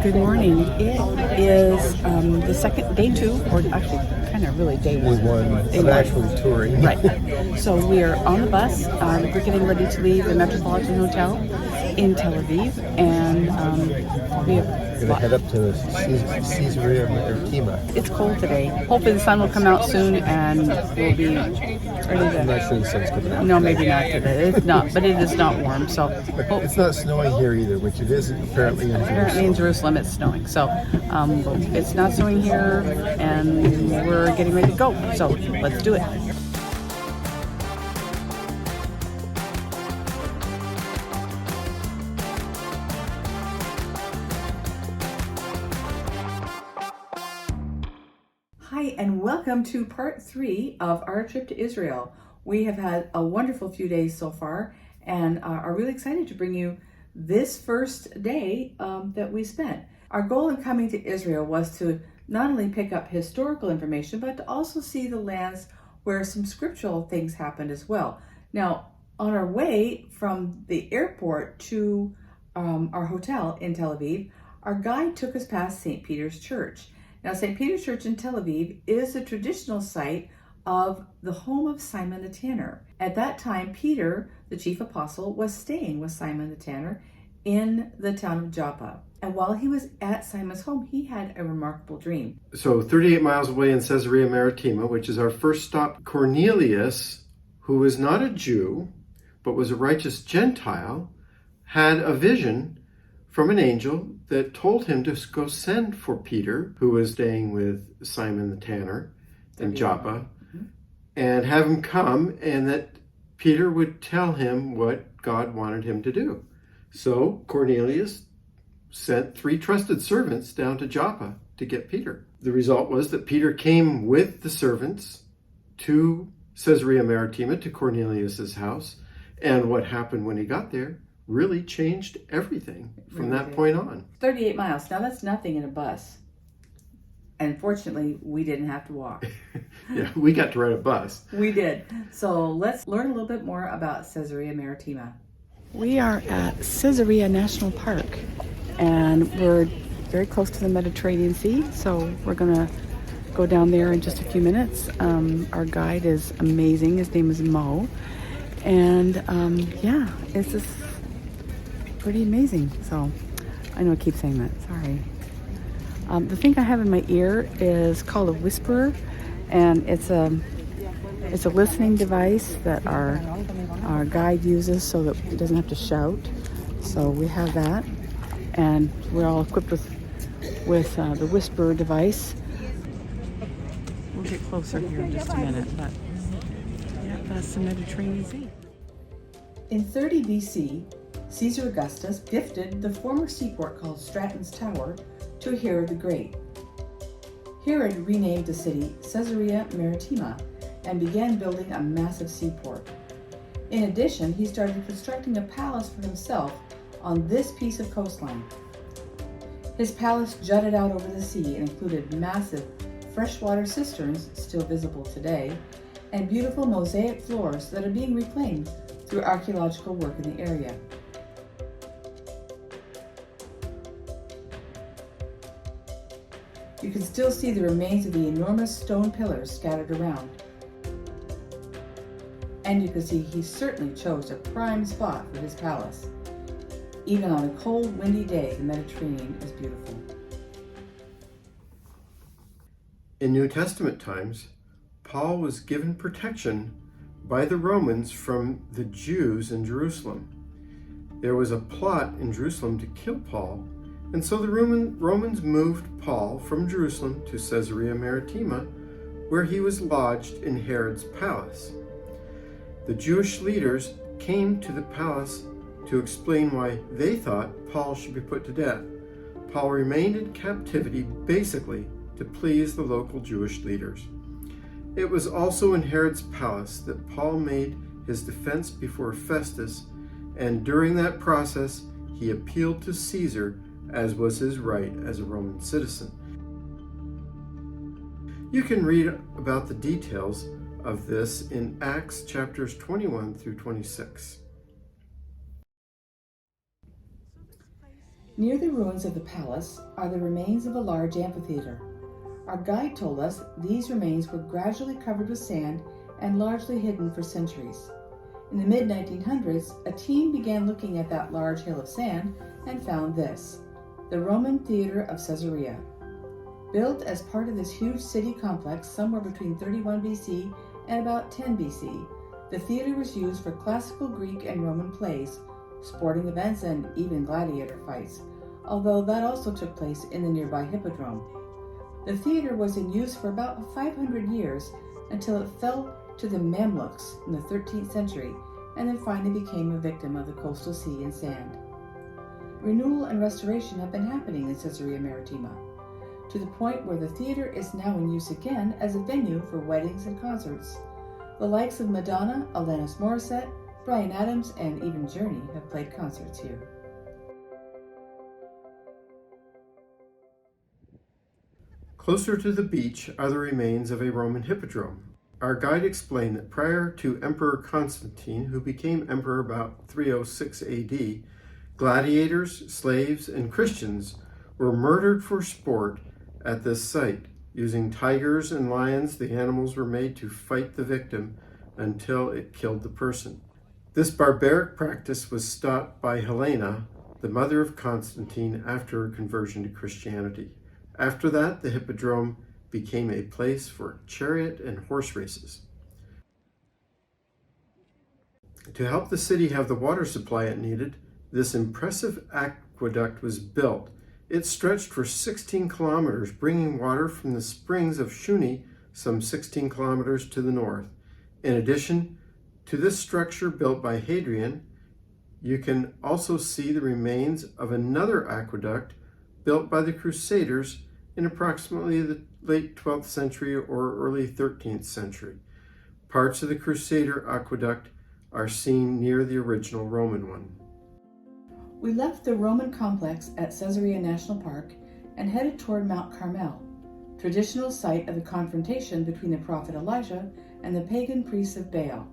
Good morning. It is the second, day 2, or actually kind of really day 1. Day one. Actually touring. Right. So we are on the bus. We're getting ready to leave the Metropolitan Hotel in Tel Aviv, and we have We're going to head up to Caesarea Maritima. It's cold today. Hopefully the sun will come out soon and we'll be ready to... I'm not sure the sun's coming out. No, maybe not today. It's not, but it is not warm. So it's not snowing here either, which it is apparently in Jerusalem. Apparently in Jerusalem it's snowing. So it's not snowing here, and we're getting ready to go. So let's do it. Hi, and welcome to part 3 of our trip to Israel. We have had a wonderful few days so far, and are really excited to bring you this first day that we spent. Our goal in coming to Israel was to not only pick up historical information, but to also see the lands where some scriptural things happened as well. Now, on our way from the airport to our hotel in Tel Aviv, our guide took us past St. Peter's Church. Now, St. Peter's Church in Tel Aviv is a traditional site of the home of Simon the Tanner. At that time, Peter, the chief apostle, was staying with Simon the Tanner in the town of Joppa. And while he was at Simon's home, he had a remarkable dream. So 38 miles away in Caesarea Maritima, which is our first stop, Cornelius, who was not a Jew, but was a righteous Gentile, had a vision from an angel that told him to go send for Peter, who was staying with Simon the Tanner in Joppa, and have him come, and that Peter would tell him what God wanted him to do. So Cornelius sent 3 trusted servants down to Joppa to get Peter. The result was that Peter came with the servants to Caesarea Maritima, to Cornelius's house, and what happened when he got there really changed everything from that point on. 38 miles. Now that's nothing in a bus. And fortunately, we didn't have to walk. Yeah, we got to ride a bus. We did. So let's learn a little bit more about Caesarea Maritima. We are at Caesarea National Park, and we're very close to the Mediterranean Sea, so we're going to go down there in just a few minutes. Our guide is amazing. His name is Mo. And yeah, it's just pretty amazing. So I know I keep saying that. Sorry. The thing I have in my ear is called a whisperer, and it's a listening device that our guide uses so that he doesn't have to shout. So we have that, and we're all equipped with the whisperer device. We'll get closer here in just a minute, but yeah, that's the Mediterranean Sea. In 30 BC, Caesar Augustus gifted the former seaport called Stratton's Tower to Herod the Great. Herod renamed the city Caesarea Maritima and began building a massive seaport. In addition, he started constructing a palace for himself on this piece of coastline. His palace jutted out over the sea and included massive freshwater cisterns, still visible today, and beautiful mosaic floors that are being reclaimed through archaeological work in the area. You can still see the remains of the enormous stone pillars scattered around. And you can see he certainly chose a prime spot for his palace. Even on a cold, windy day, the Mediterranean is beautiful. In New Testament times, Paul was given protection by the Romans from the Jews in Jerusalem. There was a plot in Jerusalem to kill Paul, and so the Romans moved Paul from Jerusalem to Caesarea Maritima, where he was lodged in Herod's Palace. The Jewish leaders came to the palace to explain why they thought Paul should be put to death. Paul remained in captivity basically to please the local Jewish leaders. It was also in Herod's palace that Paul made his defense before Festus, and during that process he appealed to Caesar, as was his right as a Roman citizen. You can read about the details of this in Acts chapters 21 through 26. Near the ruins of the palace are the remains of a large amphitheater. Our guide told us these remains were gradually covered with sand and largely hidden for centuries. In the mid-1900s, a team began looking at that large hill of sand and found this, the Roman Theater of Caesarea. Built as part of this huge city complex somewhere between 31 BC and about 10 BC, the theater was used for classical Greek and Roman plays, sporting events, and even gladiator fights, although that also took place in the nearby Hippodrome. The theater was in use for about 500 years until it fell to the Mamluks in the 13th century and then finally became a victim of the coastal sea and sand. Renewal and restoration have been happening in Caesarea Maritima, to the point where the theater is now in use again as a venue for weddings and concerts. The likes of Madonna, Alanis Morissette, Bryan Adams, and even Journey have played concerts here. Closer to the beach are the remains of a Roman hippodrome. Our guide explained that prior to Emperor Constantine, who became emperor about 306 AD, gladiators, slaves, and Christians were murdered for sport at this site. Using tigers and lions, the animals were made to fight the victim until it killed the person. This barbaric practice was stopped by Helena, the mother of Constantine, after her conversion to Christianity. After that, the Hippodrome became a place for chariot and horse races. To help the city have the water supply it needed, this impressive aqueduct was built. It stretched for 16 kilometers, bringing water from the springs of Shuni some 16 kilometers to the north. In addition to this structure built by Hadrian, you can also see the remains of another aqueduct built by the Crusaders in approximately the late 12th century or early 13th century. Parts of the Crusader aqueduct are seen near the original Roman one. We left the Roman complex at Caesarea National Park and headed toward Mount Carmel, traditional site of the confrontation between the prophet Elijah and the pagan priests of Baal.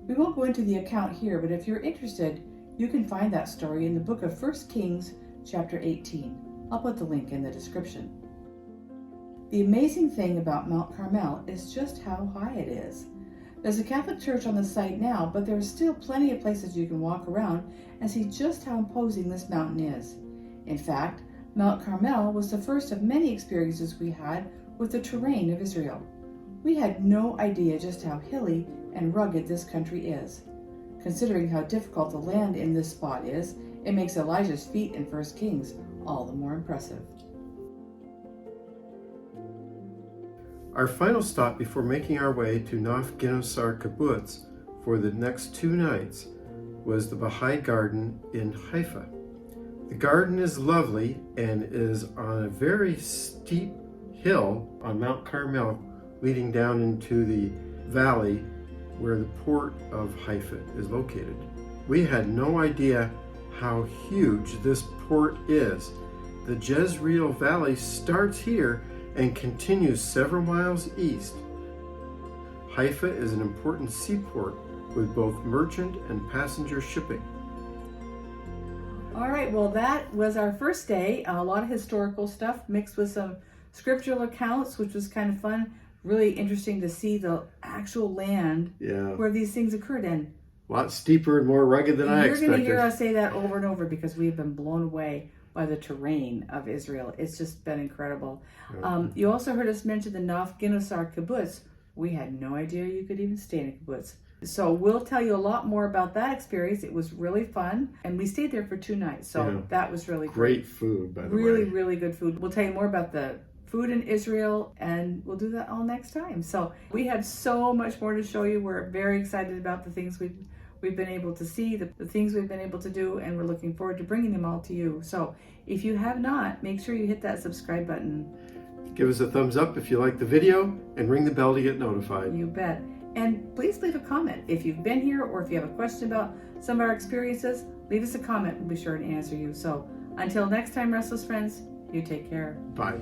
We won't go into the account here, but if you're interested, you can find that story in the book of 1 Kings, chapter 18. I'll put the link in the description. The amazing thing about Mount Carmel is just how high it is. There's a Catholic church on the site now, but there are still plenty of places you can walk around and see just how imposing this mountain is. In fact, Mount Carmel was the first of many experiences we had with the terrain of Israel. We had no idea just how hilly and rugged this country is. Considering how difficult the land in this spot is, it makes Elijah's feat in 1 Kings all the more impressive. Our final stop before making our way to Nov Ginosar Kibbutz for the next 2 nights was the Bahai Garden in Haifa. The garden is lovely and is on a very steep hill on Mount Carmel, leading down into the valley where the port of Haifa is located. We had no idea how huge this port is. The Jezreel Valley starts here and continues several miles east. Haifa is an important seaport with both merchant and passenger shipping. All right, well, that was our first day. A lot of historical stuff mixed with some scriptural accounts, which was kind of fun. Really interesting to see the actual land where these things occurred in. A lot steeper and more rugged than I expected. You're going to hear us say that over and over because we've been blown away by the terrain of Israel. It's just been incredible. You also heard us mention the Nov Ginosar Kibbutz. We had no idea you could even stay in a kibbutz. So we'll tell you a lot more about that experience. It was really fun. And we stayed there for 2 nights. So that was really great food, by the way. Really, really good food. We'll tell you more about the food in Israel, and we'll do that all next time. So we have so much more to show you. We're very excited about the things we've been able to see, the things we've been able to do, and we're looking forward to bringing them all to you. So if you have not, make sure you hit that subscribe button. Give us a thumbs up if you like the video, and ring the bell to get notified. You bet. And please leave a comment. If you've been here or if you have a question about some of our experiences, leave us a comment. We'll be sure to answer you. So until next time, Restless friends, you take care. Bye.